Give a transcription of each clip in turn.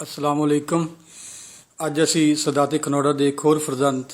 ਅਸਲਾਮ ਅਲੈਕਮ। ਅੱਜ ਅਸੀਂ ਸਦਾਤ ਖਨੌੜਾ ਦੇ ਇੱਕ ਹੋਰ ਫਰਜ਼ੰਦ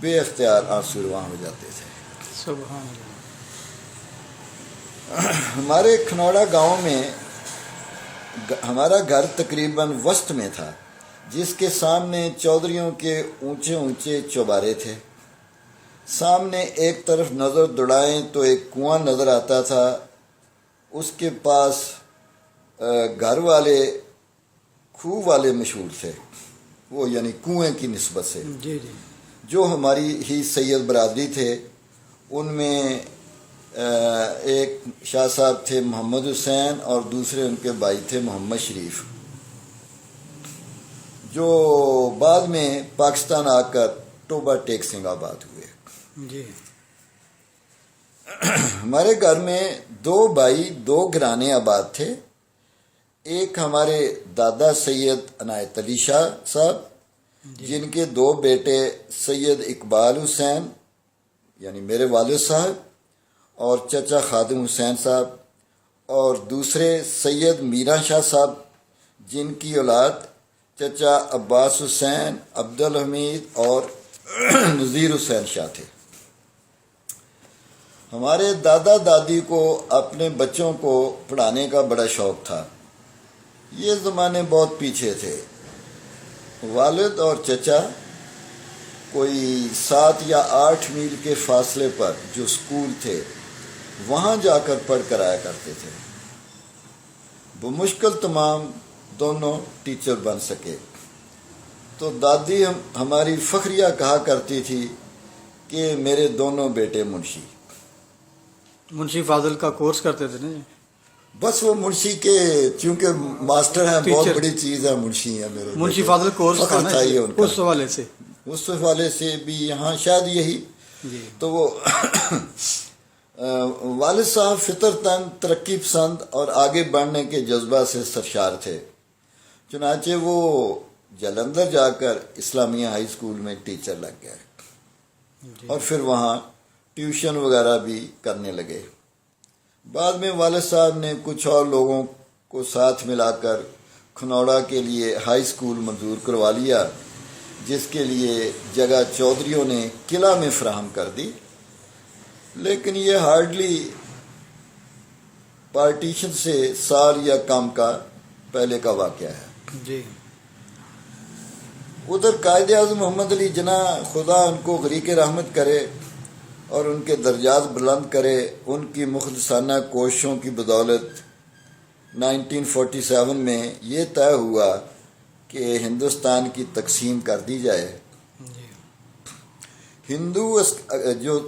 بے اختیار آنسو رواں ہو جاتے تھے. سبحان اللہ. ہمارے کھنوڑا گاؤں میں ہمارا گھر تقریباً وسط میں تھا، جس کے سامنے چودھریوں کے اونچے اونچے چوبارے تھے. سامنے ایک طرف نظر دوڑائیں تو ایک کنواں نظر آتا تھا. اس کے پاس گھر والے کھوہ والے مشہور تھے، وہ یعنی کنویں کی نسبت سے. جی جی. جو ہماری ہی سید برادری تھے، ان میں ایک شاہ صاحب تھے محمد حسین اور دوسرے ان کے بھائی تھے محمد شریف، جو بعد میں پاکستان آ کر ٹوبہ ٹیک سنگھ آباد ہوئے. جی. ہمارے گھر میں 2 بھائی 2 گھرانے آباد تھے. ایک ہمارے دادا سید عنایت علی شاہ صاحب، جن کے 2 بیٹے سید اقبال حسین یعنی میرے والد صاحب اور چچا خادم حسین صاحب، اور دوسرے سید میرا شاہ صاحب، جن کی اولاد چچا عباس حسین، عبدالحمید اور نذیر حسین شاہ تھے. ہمارے دادا دادی کو اپنے بچوں کو پڑھانے کا بڑا شوق تھا. یہ زمانے بہت پیچھے تھے. والد اور چچا کوئی 7 یا 8 میل کے فاصلے پر جو اسکول تھے وہاں جا کر پڑھ کر آیا کرتے تھے. بمشکل تمام دونوں ٹیچر بن سکے. تو دادی ہماری فخریہ کہا کرتی تھی کہ میرے دونوں بیٹے منشی فاضل کا کورس کرتے تھے نا جی. بس وہ منشی کے چونکہ ماسٹر ہیں، بہت بڑی چیز ہے، منشی ہیں میرے منشی فاضل کورس تھا نا چاہیے ان کا. اس حوالے سے اس حوالے سے بھی یہاں شاید یہی. جی. تو وہ والد صاحب فطرتاً ترقی پسند اور آگے بڑھنے کے جذبہ سے سرشار تھے. چنانچہ وہ جلندھر جا کر اسلامیہ ہائی اسکول میں ٹیچر لگ گئے اور پھر وہاں ٹیوشن وغیرہ بھی کرنے لگے. بعد میں والد صاحب نے کچھ اور لوگوں کو ساتھ ملا کر کھنوڑا کے لیے ہائی اسکول منظور کروا لیا، جس کے لیے جگہ چودھریوں نے قلعہ میں فراہم کر دی. لیکن یہ ہارڈلی پارٹیشن سے سال یا کم کا پہلے کا واقعہ ہے. جی. ادھر قائد اعظم محمد علی جناح، خدا ان کو غریق رحمت کرے اور ان کے درجات بلند کرے، ان کی مخلصانہ کوششوں کی بدولت 1947 میں یہ طے ہوا کہ ہندوستان کی تقسیم کر دی جائے. ہندو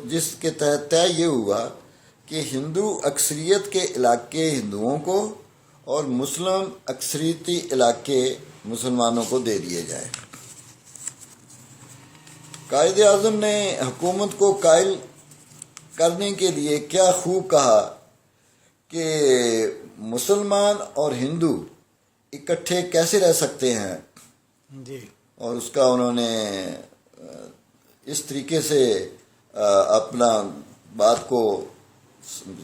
جس کے تحت طے یہ ہوا کہ ہندو اکثریت کے علاقے ہندوؤں کو اور مسلم اکثریتی علاقے مسلمانوں کو دے دیے جائے. قائد اعظم نے حکومت کو قائل کرنے کے لیے کیا خوب کہا کہ مسلمان اور ہندو اکٹھے کیسے رہ سکتے ہیں. جی. اور اس کا انہوں نے اس طریقے سے اپنا بات کو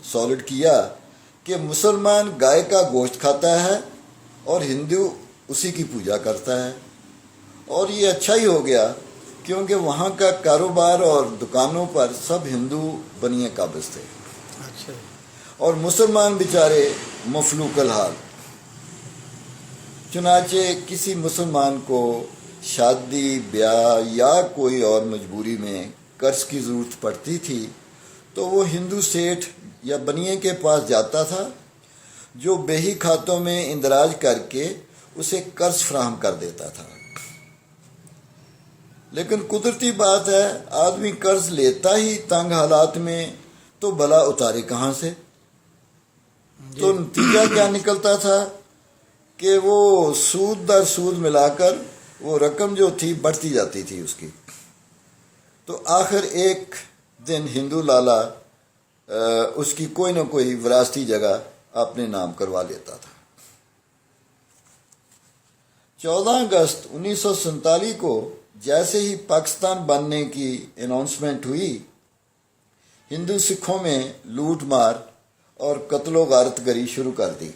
سالڈ کیا کہ مسلمان گائے کا گوشت کھاتا ہے اور ہندو اسی کی پوجا کرتا ہے. اور یہ اچھا ہی ہو گیا کیونکہ وہاں کا کاروبار اور دکانوں پر سب ہندو بنیے قابض تھے. اچھا. اور مسلمان بیچارے مفلوق الحال. چنانچہ کسی مسلمان کو شادی بیاہ یا کوئی اور مجبوری میں قرض کی ضرورت پڑتی تھی تو وہ ہندو سیٹھ یا بنیے کے پاس جاتا تھا، جو بہی کھاتوں میں اندراج کر کے اسے قرض فراہم کر دیتا تھا. لیکن قدرتی بات ہے، آدمی قرض لیتا ہی تنگ حالات میں تو بھلا اتارے کہاں سے. تو نتیجہ کیا نکلتا تھا کہ وہ سود در سود ملا کر وہ رقم جو تھی بڑھتی جاتی تھی اس کی. تو آخر ایک دن ہندو لالا اس کی کوئی نہ کوئی وراثتی جگہ اپنے نام کروا لیتا تھا. 14 اگست 1947 کو جیسے ہی پاکستان بننے کی اناؤنسمنٹ ہوئی، ہندو سکھوں میں لوٹ مار اور قتل و غارت گری شروع کر دی.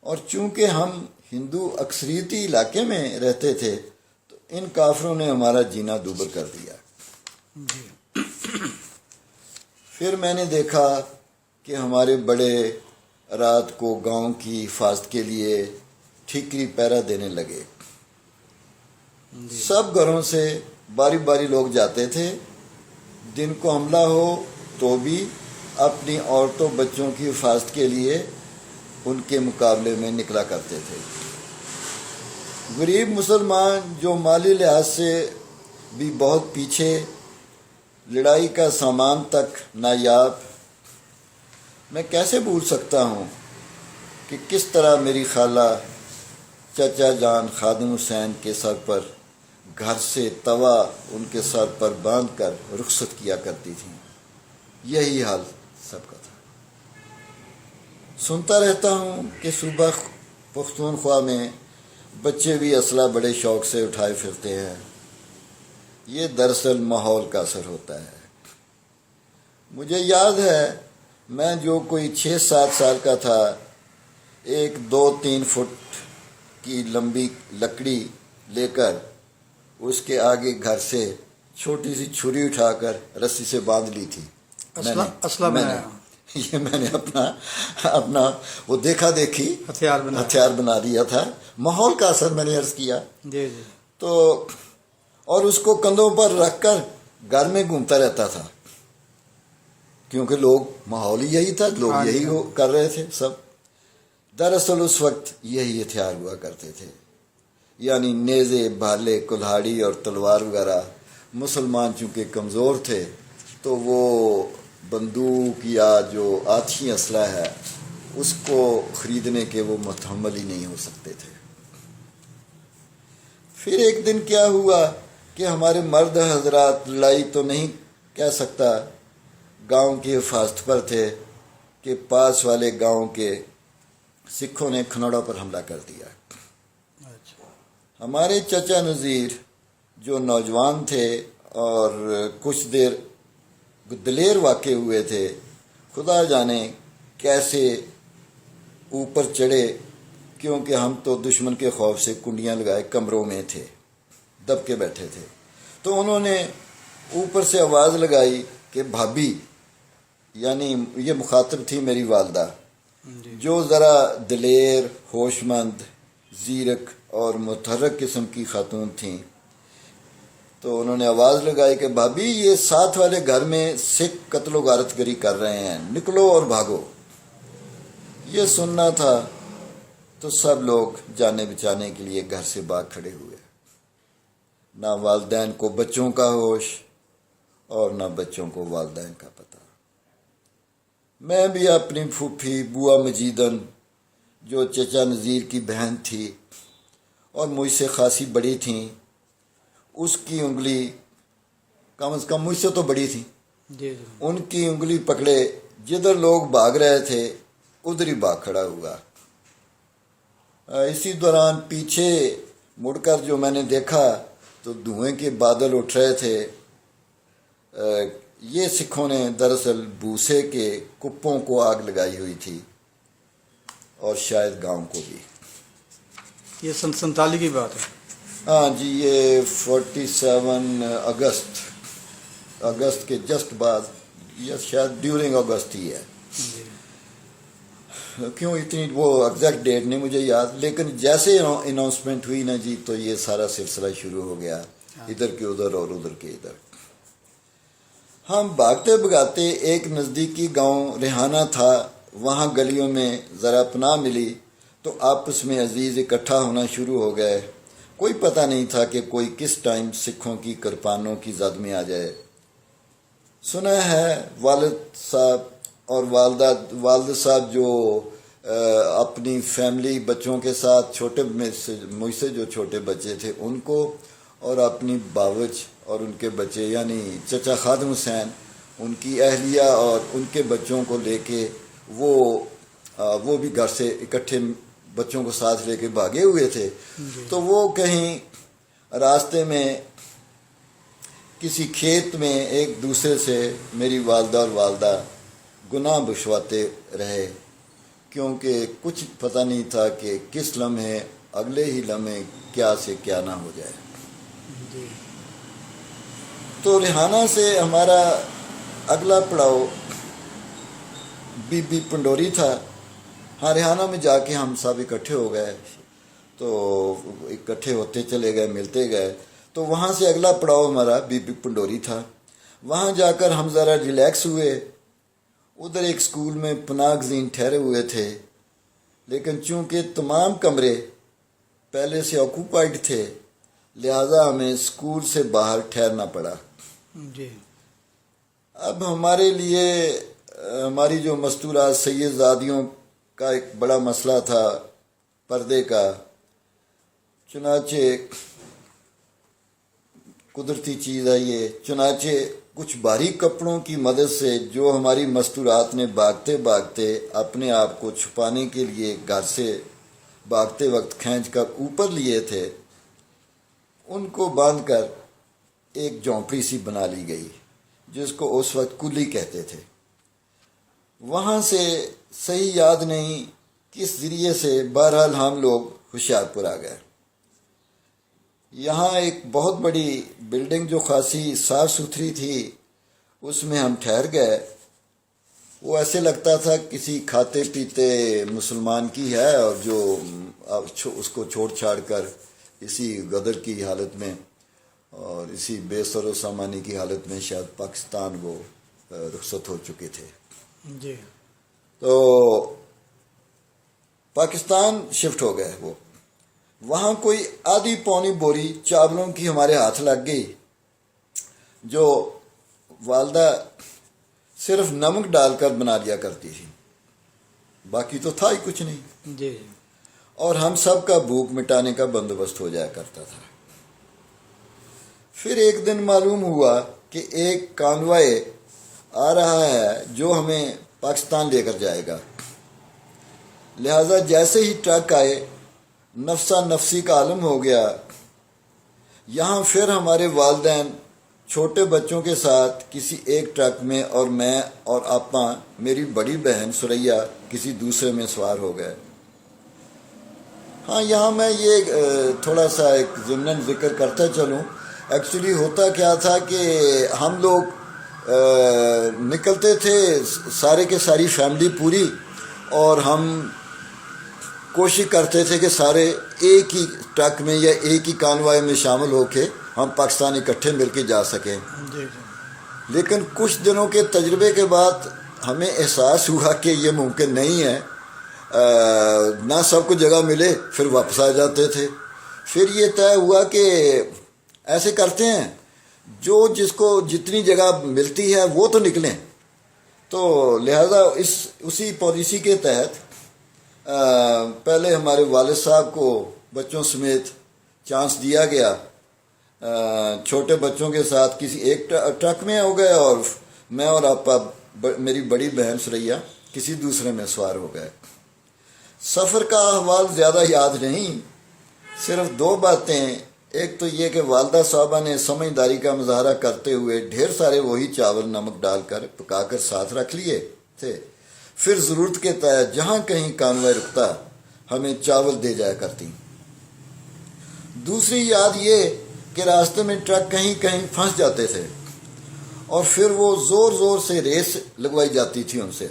اور چونکہ ہم ہندو اکثریتی علاقے میں رہتے تھے تو ان کافروں نے ہمارا جینا دوبر کر دیا۔ پھر میں نے دیکھا کہ ہمارے بڑے رات کو گاؤں کی حفاظت کے لیے ٹھیکری پہرا دینے لگے۔ سب گھروں سے باری باری لوگ جاتے تھے، دن کو حملہ ہو تو بھی اپنی عورتوں بچوں کی حفاظت کے لیے ان کے مقابلے میں نکلا کرتے تھے۔ غریب مسلمان جو مالی لحاظ سے بھی بہت پیچھے، لڑائی کا سامان تک نایاب، میں کیسے بھول سکتا ہوں کہ کس طرح میری خالہ چچا جان خادم حسین کے سر پر گھر سے توا ان کے سر پر باندھ کر رخصت کیا کرتی تھیں۔ یہی حال سب کا تھا۔ سنتا رہتا ہوں کہ صوبہ پختونخوا میں بچے بھی اسلحہ بڑے شوق سے اٹھائے پھرتے ہیں۔ یہ دراصل ماحول کا اثر ہوتا ہے۔ مجھے یاد ہے میں جو کوئی 6-7 سال کا تھا، ایک 2-3 فٹ کی لمبی لکڑی لے کر اس کے آگے گھر سے چھوٹی سی چھری اٹھا کر رسی سے باندھ لی تھی۔ میں نے اپنا وہ دیکھا دیکھی ہتھیار بنا دیا تھا۔ ماحول کا اثر میں نے عرض کیا۔ جی تو اور اس کو کندھوں پر رکھ کر گھر میں گھومتا رہتا تھا، کیونکہ لوگ ماحول ہی یہی تھا، لوگ یہی کر رہے تھے سب۔ دراصل اس وقت یہی ہتھیار ہوا کرتے تھے، یعنی نیزے، بھالے، کلہاڑی اور تلوار وغیرہ۔ مسلمان چونکہ کمزور تھے تو وہ بندوق یا جو آتھی اسلحہ ہے اس کو خریدنے کے وہ متحمل ہی نہیں ہو سکتے تھے۔ پھر ایک دن کیا ہوا کہ ہمارے مرد حضرات، لڑائی تو نہیں کہہ سکتا، گاؤں کی حفاظت پر تھے کہ پاس والے گاؤں کے سکھوں نے کھنوڑا پر حملہ کر دیا۔ ہمارے چچا نذیر جو نوجوان تھے اور کچھ دیر دلیر واقع ہوئے تھے، خدا جانے کیسے اوپر چڑھے، کیونکہ ہم تو دشمن کے خوف سے کنڈیاں لگائے کمروں میں تھے، دب کے بیٹھے تھے۔ تو انہوں نے اوپر سے آواز لگائی کہ بھابھی، یعنی یہ مخاطب تھی میری والدہ، جو ذرا دلیر، ہوش مند، زیرک اور متحرک قسم کی خاتون تھیں۔ تو انہوں نے آواز لگائی کہ بھابھی، یہ ساتھ والے گھر میں سکھ قتل و غارت گری کر رہے ہیں، نکلو اور بھاگو۔ یہ سننا تھا تو سب لوگ جانے بچانے کے لیے گھر سے باہر کھڑے ہوئے۔ نہ والدین کو بچوں کا ہوش اور نہ بچوں کو والدین کا پتہ۔ میں بھی اپنی پھوپھی بوا مجیدن، جو چچا نذیر کی بہن تھی اور مجھ سے خاصی بڑی تھیں، اس کی انگلی کم از کم مجھ سے تو بڑی تھی، ان کی انگلی پکڑے جدھر لوگ بھاگ رہے تھے ادھر ہی بھاگ کھڑا ہوا۔ اسی دوران پیچھے مڑ کر جو میں نے دیکھا تو دھوئیں کے بادل اٹھ رہے تھے۔ یہ سکھوں نے دراصل بھوسے کے کپوں کو آگ لگائی ہوئی تھی، اور شاید گاؤں کو بھی۔ یہ 47 کی بات ہے؟ ہاں جی، یہ 47 اگست کے جسٹ بعد، یا شاید ڈیورنگ اگست ہی ہے۔ کیوں اتنی وہ ایگزیکٹ ڈیٹ نہیں مجھے یاد، لیکن جیسے اناؤنسمنٹ ہوئی نا جی، تو یہ سارا سلسلہ شروع ہو گیا، ادھر کے ادھر اور ادھر کے ادھر۔ ہم بھاگتے بھگاتے ایک نزدیکی گاؤں ریحانہ تھا، وہاں گلیوں میں ذرا پناہ ملی تو آپس میں عزیز اکٹھا ہونا شروع ہو گئے۔ کوئی پتہ نہیں تھا کہ کوئی کس ٹائم سکھوں کی کرپانوں کی زد میں آ جائے۔ سنا ہے والد صاحب اور والد صاحب جو اپنی فیملی بچوں کے ساتھ، چھوٹے مجھ سے جو چھوٹے بچے تھے ان کو، اور اپنی باوج اور ان کے بچے یعنی چچا خادم حسین، ان کی اہلیہ اور ان کے بچوں کو لے کے وہ بھی گھر سے اکٹھے بچوں کو ساتھ لے کے بھاگے ہوئے تھے۔ تو وہ کہیں راستے میں کسی کھیت میں ایک دوسرے سے میری والدہ اور والدہ گناہ بخشواتے رہے، کیونکہ کچھ پتہ نہیں تھا کہ کس لمحے، اگلے ہی لمحے کیا سے کیا نہ ہو جائے۔ جی تو ریحانہ سے ہمارا اگلا پڑاؤ بی بی پنڈوری تھا. ہاں ریحانہ میں جا کے ہم سب اکٹھے ہو گئے, تو اکٹھے ہوتے چلے گئے, ملتے گئے. تو وہاں سے اگلا پڑاؤ ہمارا بی بی پنڈوری تھا. وہاں جا کر ہم ذرا ریلیکس ہوئے. ادھر ایک سکول میں پناہ گزین ٹھہرے ہوئے تھے, لیکن چونکہ تمام کمرے پہلے سے آکوپائڈ تھے, لہذا ہمیں سکول سے باہر ٹھہرنا پڑا. جی اب ہمارے لیے ہماری جو مستورات سید زادیوں کا ایک بڑا مسئلہ تھا پردے کا. چنانچہ قدرتی چیز ہے یہ, چنانچہ کچھ باریک کپڑوں کی مدد سے جو ہماری مستورات نے بھاگتے بھاگتے اپنے آپ کو چھپانے کے لیے گھر سے بھاگتے وقت کھینچ کر اوپر لیے تھے, ان کو باندھ کر ایک جھونپڑی سی بنا لی گئی, جس کو اس وقت کلی کہتے تھے. وہاں سے صحیح یاد نہیں کس ذریعے سے, بہرحال ہم لوگ ہوشیارپور آ گئے. یہاں ایک بہت بڑی بلڈنگ جو خاصی صاف ستھری تھی, اس میں ہم ٹھہر گئے. وہ ایسے لگتا تھا کسی کھاتے پیتے مسلمان کی ہے, اور جو اس کو چھوڑ چھاڑ کر اسی غدر کی حالت میں اور اسی بے سر و سامانی کی حالت میں شاید پاکستان وہ رخصت ہو چکے تھے. جی تو پاکستان شفٹ ہو گئے. وہ وہاں کوئی آدھی پونی بوری چاولوں کی ہمارے ہاتھ لگ گئی, جو والدہ صرف نمک ڈال کر بنا لیا کرتی تھی, باقی تو تھا ہی کچھ نہیں. جی اور ہم سب کا بھوک مٹانے کا بندوبست ہو جایا کرتا تھا. پھر ایک دن معلوم ہوا کہ ایک کانوائے آ رہا ہے جو ہمیں پاکستان لے کر جائے گا. لہذا جیسے ہی ٹرک آئے, نفسا نفسی کا عالم ہو گیا. یہاں پھر ہمارے والدین چھوٹے بچوں کے ساتھ کسی ایک ٹرک میں, اور میں اور آپا میری بڑی بہن سریا کسی دوسرے میں سوار ہو گئے. ہاں یہاں میں یہ تھوڑا سا ایک ضمن ذکر کرتا چلوں. ایکچولی ہوتا کیا تھا کہ ہم لوگ نکلتے تھے سارے کے ساری فیملی پوری, اور ہم کوشش کرتے تھے کہ سارے ایک ہی ٹرک میں یا ایک ہی کانوائے میں شامل ہو کے ہم پاکستان اکٹھے مل کے جا سکیں. جی لیکن کچھ دنوں کے تجربے کے بعد ہمیں احساس ہوا کہ یہ ممکن نہیں ہے. نہ سب کو جگہ ملے, پھر واپس آ جاتے تھے. پھر یہ طے ہوا کہ ایسے کرتے ہیں, جو جس کو جتنی جگہ ملتی ہے وہ تو نکلیں. تو لہذا اسی پالیسی کے تحت پہلے ہمارے والد صاحب کو بچوں سمیت چانس دیا گیا. چھوٹے بچوں کے ساتھ کسی ایک ٹرک میں ہو گئے, اور میں اور آپا میری بڑی بہن سریا کسی دوسرے میں سوار ہو گئے. سفر کا احوال زیادہ یاد نہیں, صرف دو باتیں. ایک تو یہ کہ والدہ صاحبہ نے سمجھداری کا مظاہرہ کرتے ہوئے ڈھیر سارے وہی چاول نمک ڈال کر پکا کر ساتھ رکھ لیے تھے. پھر ضرورت کے تحت جہاں کہیں کانوائے رکتا ہمیں چاول دے جایا کرتی. دوسری یاد یہ کہ راستے میں ٹرک کہیں کہیں پھنس جاتے تھے, اور پھر وہ زور زور سے ریس لگوائی جاتی تھی ان سے.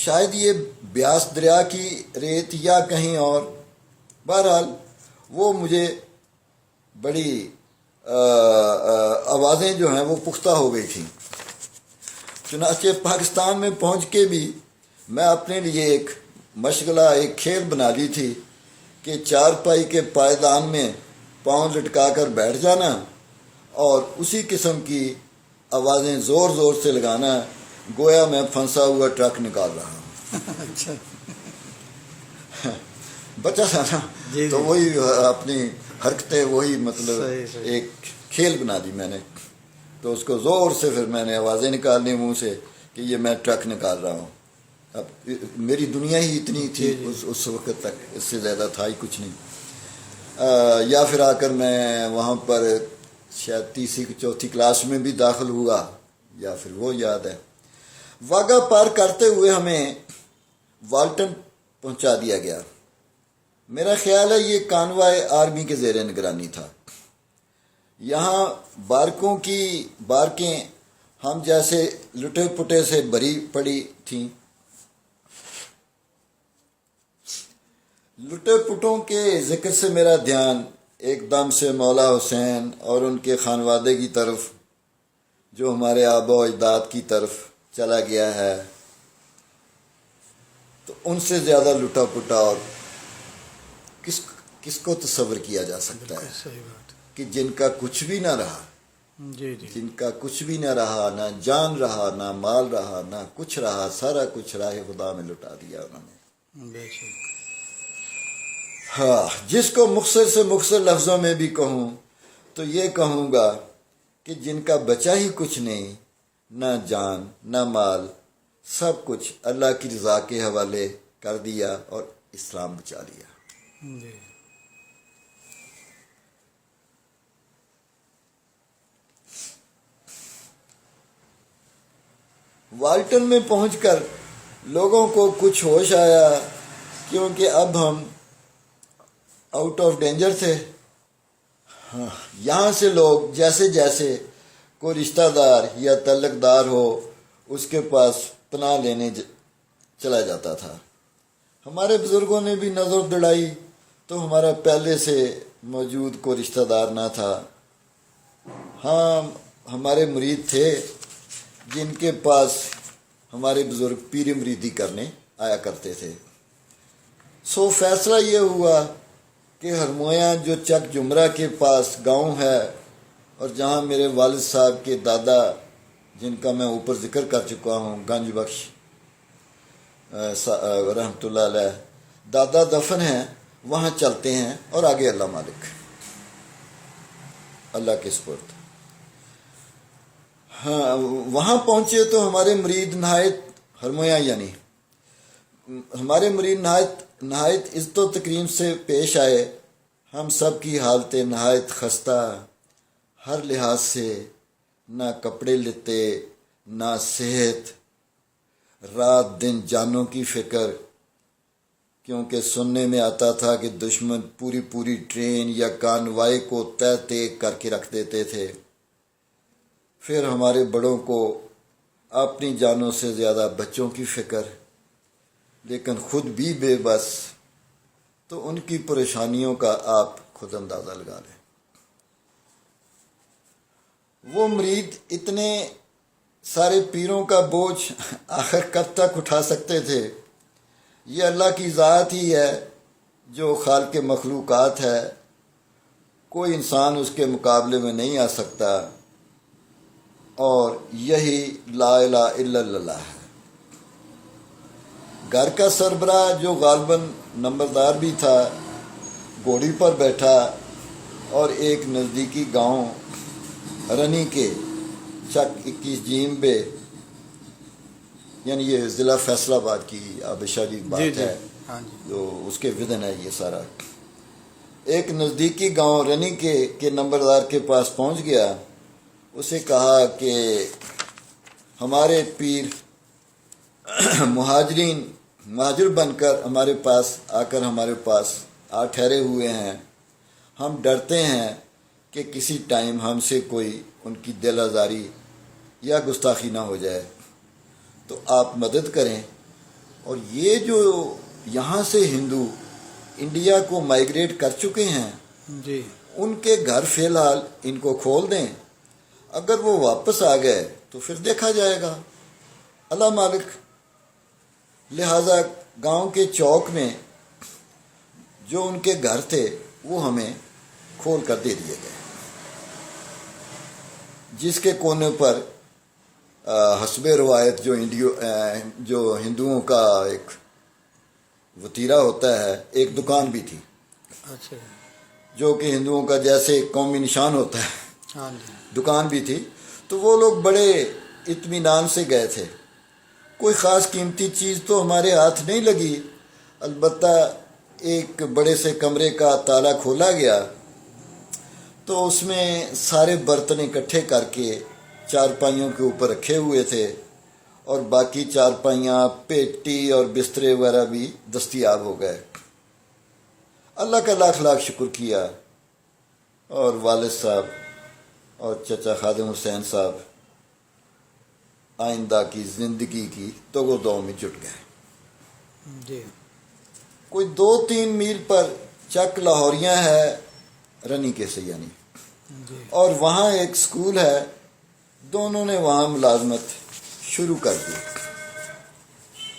شاید یہ بیاس دریا کی ریت یا کہیں اور. بہرحال وہ مجھے بڑی آوازیں جو ہیں وہ پختہ ہو گئی تھیں. چنانچہ پاکستان میں پہنچ کے بھی میں اپنے لیے ایک مشغلہ, ایک کھیل بنا لی تھی کہ چارپائی کے پائیدان میں پاؤں لٹکا کر بیٹھ جانا, اور اسی قسم کی آوازیں زور زور سے لگانا, گویا میں پھنسا ہوا ٹرک نکال رہا ہوں. اچھا بچہ تھا نا, جی تو وہی اپنی حرکتیں وہی مطلب صحیح. ایک کھیل بنا دی میں نے. تو اس کو زور سے پھر میں نے آوازیں نکالنی منہ سے کہ یہ میں ٹرک نکال رہا ہوں. اب میری دنیا ہی اتنی تھی اس وقت تک, اس سے زیادہ تھا ہی کچھ نہیں. یا پھر آ کر میں وہاں پر شاید تیسری چوتھی کلاس میں بھی داخل ہوا, یا پھر وہ یاد ہے. واگا پار کرتے ہوئے ہمیں والٹن پہنچا دیا گیا. میرا خیال ہے یہ کانوائے آرمی کے زیر نگرانی تھا. یہاں بارکوں کی بارکیں ہم جیسے لٹے پٹے سے بھری پڑی تھیں. لٹے پٹوں کے ذکر سے میرا دھیان ایک دم سے مولا حسین اور ان کے خانوادے کی طرف، جو ہمارے آبا و اجداد کی طرف چلا گیا ہے. تو ان سے زیادہ لٹا پٹا اور کس کو تصور کیا جا سکتا ہے صحیح بات. کہ جن کا کچھ بھی نہ رہا، جی جی. جن کا کچھ بھی نہ رہا، نہ جان رہا، نہ مال رہا، نہ کچھ رہا، سارا کچھ راہ خدا میں لٹا دیا انہوں نے. بے شک. ہاں، جس کو مختصر سے مختصر لفظوں میں بھی کہوں تو یہ کہوں گا کہ جن کا بچا ہی کچھ نہیں، نہ جان نہ مال، سب کچھ اللہ کی رضا کے حوالے کر دیا اور اسلام بچا لیا. جی. والٹن میں پہنچ کر لوگوں کو کچھ ہوش آیا، کیونکہ اب ہم آؤٹ آف ڈینجر تھے. ہاں، یہاں سے لوگ جیسے جیسے کوئی رشتہ دار یا تعلق دار ہو اس کے پاس پناہ لینے چلا جاتا تھا. ہمارے بزرگوں نے بھی نظر دوڑائی تو ہمارا پہلے سے موجود کوئی رشتہ دار نہ تھا. ہاں، ہمارے مرید تھے جن کے پاس ہمارے بزرگ پیر مریدی کرنے آیا کرتے تھے. سو فیصلہ یہ ہوا کہ ہرمویاں جو چک جمرہ کے پاس گاؤں ہے، اور جہاں میرے والد صاحب کے دادا، جن کا میں اوپر ذکر کر چکا ہوں، گنج بخش رحمۃ اللہ علیہ، دادا دفن ہیں، وہاں چلتے ہیں اور آگے اللہ مالک، اللہ کے سپرد. ہاں، وہاں پہنچے تو ہمارے مرید نہایت ہرمویاں، یعنی ہمارے مرید نہایت عزت و تکریم سے پیش آئے. ہم سب کی حالتیں نہایت خستہ ہر لحاظ سے، نہ کپڑے لیتے، نہ صحت، رات دن جانوں کی فکر، کیونکہ سننے میں آتا تھا کہ دشمن پوری ٹرین یا کانوائے کو تہہ کر کے رکھ دیتے تھے. پھر ہمارے بڑوں کو اپنی جانوں سے زیادہ بچوں کی فکر، لیکن خود بھی بے بس. تو ان کی پریشانیوں کا آپ خود اندازہ لگا لیں. وہ مرید اتنے سارے پیروں کا بوجھ آخر کب تک اٹھا سکتے تھے؟ یہ اللہ کی ذات ہی ہے جو خالق مخلوقات ہے، کوئی انسان اس کے مقابلے میں نہیں آ سکتا. اور یہی لا الہ الا اللہ ہے. گھر کا سربراہ جو غالباً نمبردار بھی تھا، گھوڑی پر بیٹھا اور ایک نزدیکی گاؤں رنی کے چک 21 جیم بے، یعنی یہ ضلع فیصل آباد کی آبشاری بات ہے، ہاں جی. جو اس کے ودن ہے یہ سارا. ایک نزدیکی گاؤں رنی کے نمبردار کے پاس پہنچ گیا. اسے کہا کہ ہمارے پیر مہاجر بن کر ہمارے پاس آ ٹھہرے ہوئے ہیں. ہم ڈرتے ہیں کہ کسی ٹائم ہم سے کوئی ان کی دل آزاری یا گستاخی نہ ہو جائے، تو آپ مدد کریں. اور یہ جو یہاں سے ہندو انڈیا کو مائیگریٹ کر چکے ہیں، جی. ان کے گھر فی الحال ان کو کھول دیں. اگر وہ واپس آ گئے تو پھر دیکھا جائے گا، اللہ مالک. لہذا گاؤں کے چوک میں جو ان کے گھر تھے وہ ہمیں کھول کر دے دیے گئے، جس کے کونے پر حسب روایت جو ہندوؤں کا ایک وطیرہ ہوتا ہے، ایک دکان بھی تھی. اچھا. جو کہ ہندوؤں کا جیسے قومی نشان ہوتا ہے، ہاں جی. دکان بھی تھی. تو وہ لوگ بڑے اطمینان سے گئے تھے. کوئی خاص قیمتی چیز تو ہمارے ہاتھ نہیں لگی، البتہ ایک بڑے سے کمرے کا تالا کھولا گیا تو اس میں سارے برتن اکٹھے کر کے چارپائیوں کے اوپر رکھے ہوئے تھے، اور باقی چارپائیاں، پیٹی اور بسترے وغیرہ بھی دستیاب ہو گئے. اللہ کا لاکھ لاکھ شکر کیا. اور والد صاحب اور چچا خادم حسین صاحب آئندہ کی زندگی کی دو دو میں جٹ گئے. جی کوئی 2-3 میل پر چک لاہوریاں ہے رنی کے سے یعنی، جی اور وہاں ایک سکول ہے. دونوں نے وہاں ملازمت شروع کر دی.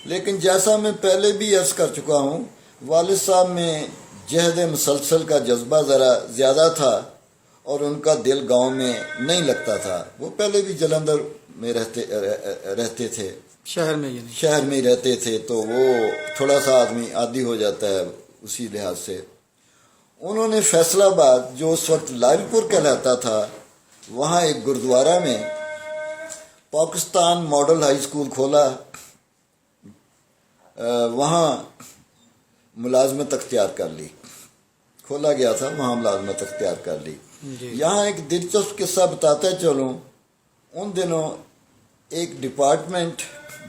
لیکن جیسا میں پہلے بھی عرض کر چکا ہوں، والد صاحب میں جہد مسلسل کا جذبہ ذرا زیادہ تھا اور ان کا دل گاؤں میں نہیں لگتا تھا. وہ پہلے بھی جلندھر میں رہتے تھے، شہر میں یعنی. شہر میں ہی رہتے تھے، تو وہ تھوڑا سا آدمی عادی ہو جاتا ہے اسی لحاظ سے. انہوں نے فیصل آباد جو اس وقت لائل پور کہلاتا تھا، وہاں ایک گردوارہ میں پاکستان ماڈل ہائی اسکول کھولا. وہاں ملازمت اختیار کر لی. کھولا گیا تھا، وہاں ملازمت اختیار کر لی. جی یہاں ایک دلچسپ قصہ بتاتے چلوں. ان دنوں ایک ڈپارٹمنٹ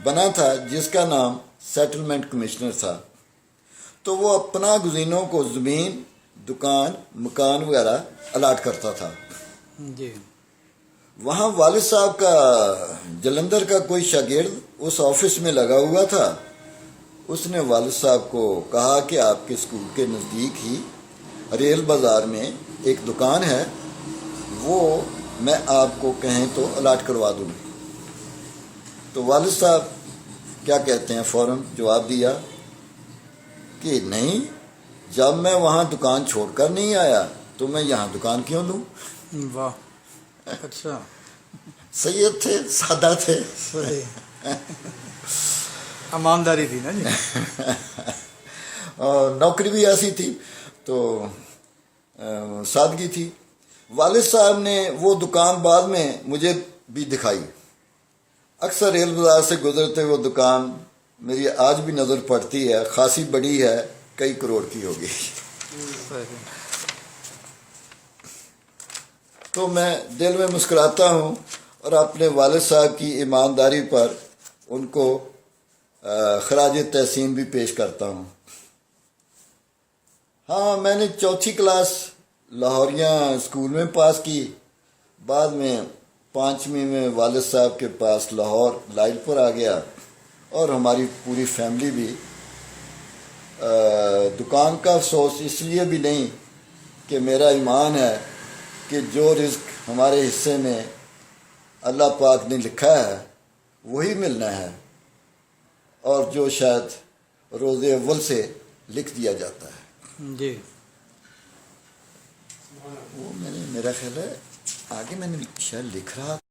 بنا تھا جس کا نام سیٹلمنٹ کمشنر تھا. تو وہ اپنا گزینوں کو زمین، دکان، مکان وغیرہ الاٹ کرتا تھا. جی وہاں والد صاحب کا جلندھر کا کوئی شاگرد اس آفس میں لگا ہوا تھا. اس نے والد صاحب کو کہا کہ آپ کے اسکول کے نزدیک ہی ریل بازار میں ایک دکان ہے، وہ میں آپ کو کہیں تو الاٹ کروا دوں. تو والد صاحب کیا کہتے ہیں، فوراً جواب دیا کہ نہیں، جب میں وہاں دکان چھوڑ کر نہیں آیا تو میں یہاں دکان کیوں لوں. واہ، اچھا، سید تھے، سادہ تھے. صحیح. ایمانداری تھی نا جی. اور نوکری بھی ایسی تھی تو سادگی تھی. والد صاحب نے وہ دکان بعد میں مجھے بھی دکھائی. اکثر ریل بازار سے گزرتے وہ دکان میری آج بھی نظر پڑتی ہے. خاصی بڑی ہے، کئی کروڑ کی ہوگی. صحیح. تو میں دل میں مسکراتا ہوں اور اپنے والد صاحب کی ایمانداری پر ان کو خراج تحسین بھی پیش کرتا ہوں. ہاں، میں نے 4تھی کلاس لاہوریاں اسکول میں پاس کی. بعد میں 5ویں میں والد صاحب کے پاس لاہور لائل پور آ گیا، اور ہماری پوری فیملی بھی. دکان کا افسوس اس لیے بھی نہیں کہ میرا ایمان ہے کہ جو رزق ہمارے حصے میں اللہ پاک نے لکھا ہے وہی ملنا ہے، اور جو شاید روز اول سے لکھ دیا جاتا ہے. جی وہ میرا خیال ہے آگے میں نے شاید لکھ رہا